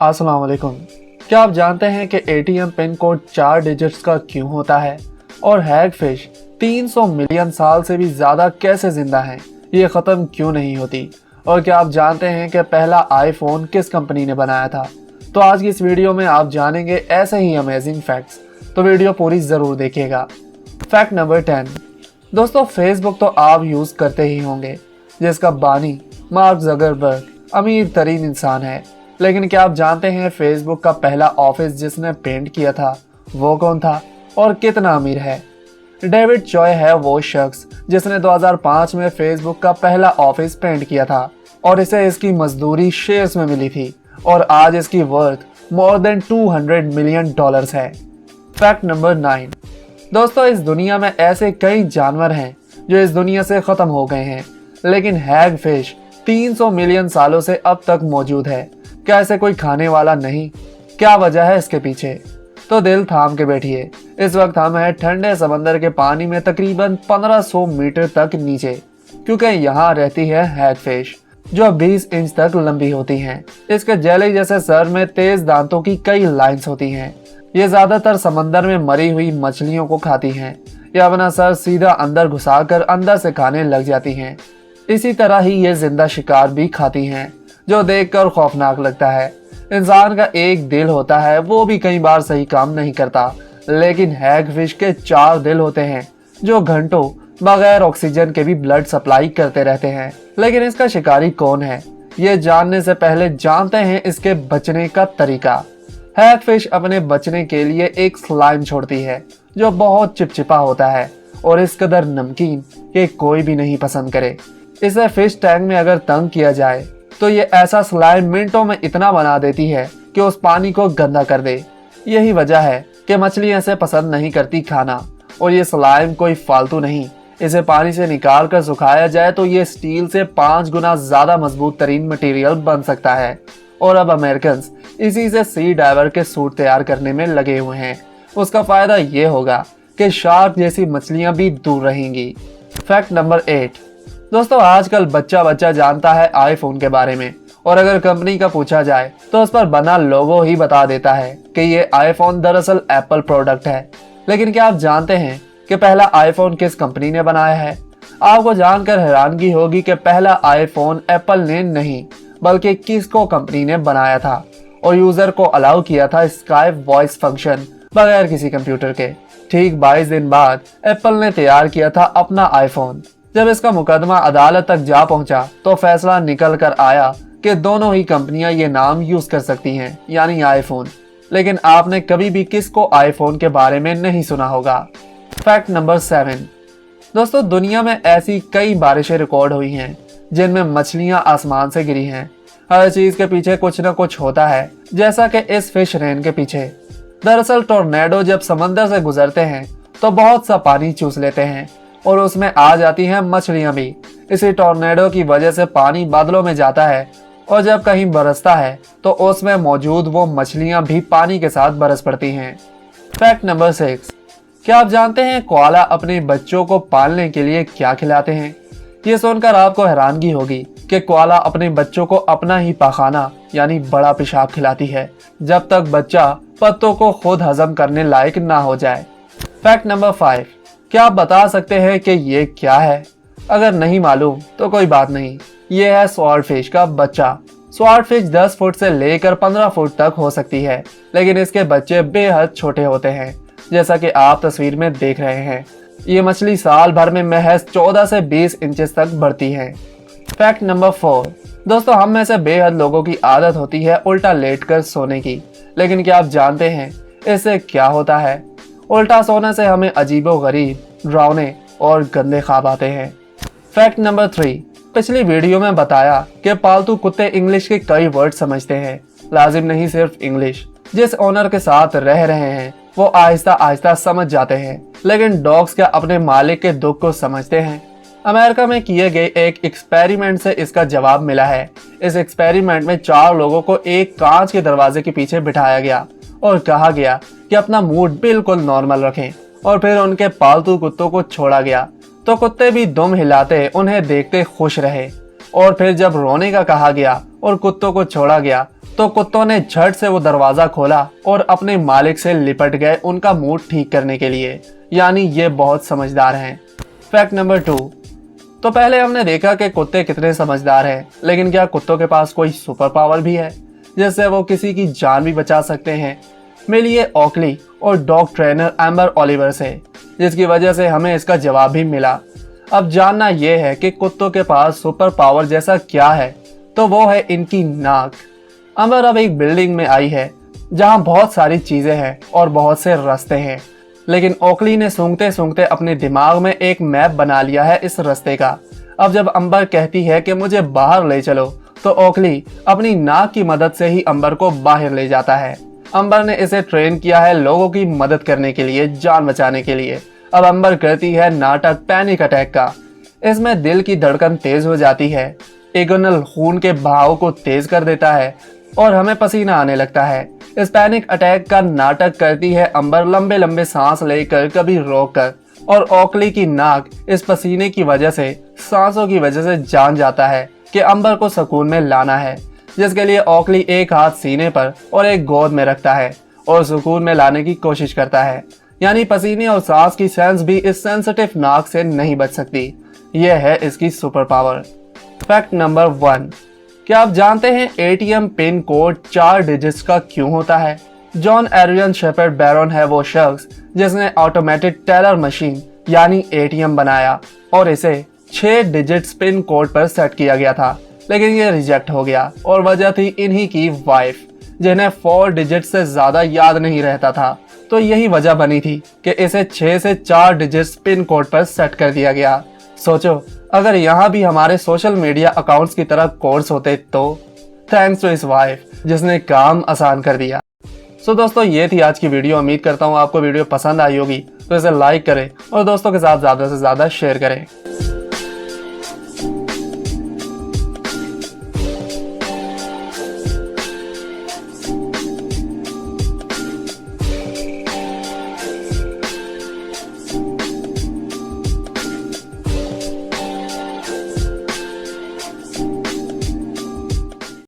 अस्सलाम वालेकुम। क्या आप जानते हैं कि एटीएम पिन कोड 4 डिजिट्स का क्यों होता है और हैगफिश 300 मिलियन साल से भी ज़्यादा कैसे ज़िंदा हैं, ये ख़त्म क्यों नहीं होती? और क्या आप जानते हैं कि पहला आईफोन किस कंपनी ने बनाया था? तो आज की इस वीडियो में आप जानेंगे ऐसे ही अमेजिंग फैक्ट्स, तो वीडियो पूरी ज़रूर देखिएगा। Fact number 10। दोस्तों, फेसबुक तो आप यूज़ करते ही होंगे, जिसका बानी मार्क ज़करबर्ग अमीर तरीन इंसान है। लेकिन क्या आप जानते हैं फेसबुक का पहला ऑफिस जिसने पेंट किया था वो कौन था और कितना अमीर है? डेविड चॉय है वो शख्स जिसने 2005 में फेसबुक का पहला ऑफिस पेंट किया था और इसे इसकी मजदूरी शेयर्स में मिली थी और आज इसकी वर्थ मोर देन $200 मिलियन है। Fact number 9। दोस्तों, इस दुनिया में ऐसे कई जानवर हैं जो इस दुनिया से खत्म हो गए हैं, लेकिन हैगफिश 300 मिलियन सालों से अब तक मौजूद है। क्या इसे कोई खाने वाला नहीं? क्या वजह है इसके पीछे? तो दिल थाम के बैठिए, इस वक्त हम हैं ठंडे समंदर के पानी में तकरीबन 1500 मीटर तक नीचे, क्योंकि यहाँ रहती है हैगफिश जो 20 इंच तक लंबी होती हैं। इसके जेली जैसे सर में तेज दांतों की कई लाइंस होती हैं। ये ज्यादातर समंदर में मरी हुई मछलियों को खाती हैं या अपना सर सीधा अंदर घुसाकर अंदर से खाने लग जाती हैं। इसी तरह ही ये जिंदा शिकार भी खाती हैं, जो देखकर खौफनाक लगता है। इंसान का एक दिल होता है, वो भी कई बार सही काम नहीं करता, लेकिन हैगफिश के 4 दिल होते हैं जो घंटों बगैर ऑक्सीजन के भी ब्लड सप्लाई करते रहते हैं। लेकिन इसका शिकारी कौन है, ये जानने से पहले जानते हैं इसके बचने का तरीका। हैगफिश अपने बचने के लिए एक स्लाइम छोड़ती है जो बहुत चिपचिपा होता है और इस कदर नमकीन कि कोई भी नहीं पसंद करे। इसे फिश टैंक में अगर तंग किया जाए तो ये ऐसा स्लाइम मिनटों में इतना बना देती है कि उस पानी को गंदा कर दे। यही वजह है कि मछलियां इसे पसंद नहीं करती खाना। और ये स्लाइम कोई फालतू नहीं, इसे पानी से निकाल कर सुखाया जाए तो ये स्टील से 5 गुना ज्यादा मजबूत तरीन मटेरियल बन सकता है। और अब अमेरिकन इसी से सी डाइवर के सूट तैयार करने में लगे हुए हैं। उसका फायदा ये होगा कि शार्क जैसी मछलियां भी दूर रहेंगी। Fact number 8। दोस्तों, आजकल बच्चा बच्चा जानता है आईफोन के बारे में, और अगर कंपनी का पूछा जाए तो उस पर बना लोगो ही बता देता है कि ये आईफोन दरअसल एप्पल प्रोडक्ट है। लेकिन क्या आप जानते हैं कि पहला आईफोन किस कंपनी ने बनाया है? आपको जानकर हैरानगी होगी कि पहला आईफोन एप्पल ने नहीं बल्कि किसको कंपनी ने बनाया था और यूजर को अलाउ किया था स्काइप वॉइस फंक्शन बगैर किसी कंप्यूटर के। ठीक 22 दिन बाद एप्पल ने तैयार किया था अपना आईफोन। जब इसका मुकदमा अदालत तक जा पहुंचा तो फैसला निकल कर आया कि दोनों ही कंपनियां ये नाम यूज कर सकती हैं, यानी आईफोन। लेकिन आपने कभी भी किसको आईफोन के बारे में नहीं सुना होगा। Fact number 7। दोस्तों, दुनिया में ऐसी कई बारिशें रिकॉर्ड हुई हैं जिनमें मछलियां आसमान से गिरी हैं। हर चीज के पीछे कुछ न कुछ होता है, जैसा कि इस फिश रेन के पीछे। दरअसल टोर्नेडो जब समंदर से गुजरते हैं तो बहुत सा पानी चूस लेते हैं और उसमें आ जाती हैं मछलियां भी। इसी टोर्नेडो की वजह से पानी बादलों में जाता है और जब कहीं बरसता है तो उसमें मौजूद वो मछलियां भी पानी के साथ बरस पड़ती हैं। Fact number 6। क्या आप जानते हैं कोआला अपने बच्चों को पालने के लिए क्या खिलाते हैं? ये सुनकर आपको हैरानगी होगी कि कोआला अपने बच्चों को अपना ही पाखाना यानी बड़ा पेशाब खिलाती है जब तक बच्चा पत्तों को खुद हजम करने लायक ना हो जाए। Fact number 5। क्या आप बता सकते हैं कि ये क्या है? अगर नहीं मालूम तो कोई बात नहीं, ये है स्वॉर्डफिश का बच्चा। स्वॉर्डफिश 10 फुट से लेकर 15 फुट तक हो सकती है, लेकिन इसके बच्चे बेहद छोटे होते हैं, जैसा कि आप तस्वीर में देख रहे हैं। ये मछली साल भर में महज 14 से 20 इंचेस तक बढ़ती है। Fact number 4। दोस्तों, हम में से बेहद लोगों की आदत होती है उल्टा लेटकर सोने की, लेकिन क्या आप जानते हैं इससे क्या होता है? उल्टा सोने से हमें अजीबोगरीब, डरावने और गंदे ख्वाब आते हैं। Fact number 3। पिछली वीडियो में बताया कि पालतू कुत्ते इंग्लिश के कई वर्ड समझते हैं, लाजिम नहीं सिर्फ इंग्लिश। जिस ओनर के साथ रह रहे हैं वो आहिस्ता आहिस्ता समझ जाते हैं, लेकिन डॉग्स क्या अपने मालिक के दुख को समझते हैं? अमेरिका में किए गए एक एक्सपेरिमेंट से इसका जवाब मिला है। इस एक्सपेरिमेंट में 4 लोगों को एक कांच के दरवाजे के पीछे बिठाया गया और कहा गया कि अपना मूड बिल्कुल नॉर्मल रखें, और फिर उनके पालतू कुत्तों को छोड़ा गया तो कुत्ते भी दुम हिलाते उन्हें देखते खुश रहे। और फिर जब रोने का कहा गया और कुत्तों को छोड़ा गया तो कुत्तों ने झट से वो दरवाजा खोला और अपने मालिक से लिपट गए उनका मूड ठीक करने के लिए। यानी ये बहुत समझदार हैं। Fact number 2। तो पहले हमने देखा कि कुत्ते कितने समझदार हैं, लेकिन क्या कुत्तों के पास कोई सुपर पावर भी है जिससे वो किसी की जान भी बचा सकते हैं? मिलिए ओकली और डॉग ट्रेनर एम्बर ओलिवर से, जिसकी वजह से हमें इसका जवाब भी मिला। अब जानना यह है कि कुत्तों के पास सुपर पावर जैसा क्या है, तो वो है इनकी नाक। अमर अब एक बिल्डिंग में आई है जहां बहुत सारी चीजें हैं और बहुत से रास्ते हैं, लेकिन ओकली ने सूंघते सूंघते अपने दिमाग में एक मैप बना लिया है इस रास्ते का। अब जब अंबर कहती है कि मुझे बाहर ले चलो, तो ओकली अपनी नाक की मदद से ही अंबर को बाहर ले जाता है। अंबर ने इसे ट्रेन किया है लोगों की मदद करने के लिए, जान बचाने के लिए। अब अंबर करती है नाटक पैनिक अटैक का। इसमें दिल की धड़कन तेज हो जाती है, एगोनल खून के बहाव को तेज कर देता है और हमें पसीना आने लगता है। इस पैनिक अटैक का नाटक करती है अंबर लंबे लंबे सांस लेकर, कभी रोककर, और ओकली की नाक इस पसीने की वजह से, सांसों की वजह से जान जाता है कि अंबर को सुकून में लाना है, जिसके लिए ओकली एक हाथ सीने पर और एक गोद में रखता है और सुकून में लाने की कोशिश करता है। यानी पसीने और सांस की सेंस भी इस सेंसिटिव नाक से नहीं बच सकती। यह है इसकी सुपर पावर। Fact number 1। क्या आप जानते हैं एटीएम पिन कोड 4 डिजिट्स का क्यों होता है? जॉन एरियन शेपर्ड बैरन है वो शख्स जिसने ऑटोमेटेड टेलर मशीन यानी एटीएम बनाया और इसे 6 डिजिट्स पिन कोड पर सेट किया गया था, लेकिन ये रिजेक्ट हो गया और वजह थी इन्हीं की वाइफ, जिन्हें 4 डिजिट से ज्यादा याद नहीं रहता था। तो यही वजह बनी थी कि इसे 6 से 4 डिजिट्स पिन कोड पर सेट कर दिया गया। सोचो, अगर यहाँ भी हमारे सोशल मीडिया अकाउंट्स की तरह कोड्स होते तो। थैंक्स टू हिज वाइफ जिसने काम आसान कर दिया। सो दोस्तों, ये थी आज की वीडियो। उम्मीद करता हूँ आपको वीडियो पसंद आई होगी, तो इसे लाइक करें और दोस्तों के साथ ज़्यादा से ज़्यादा शेयर करें।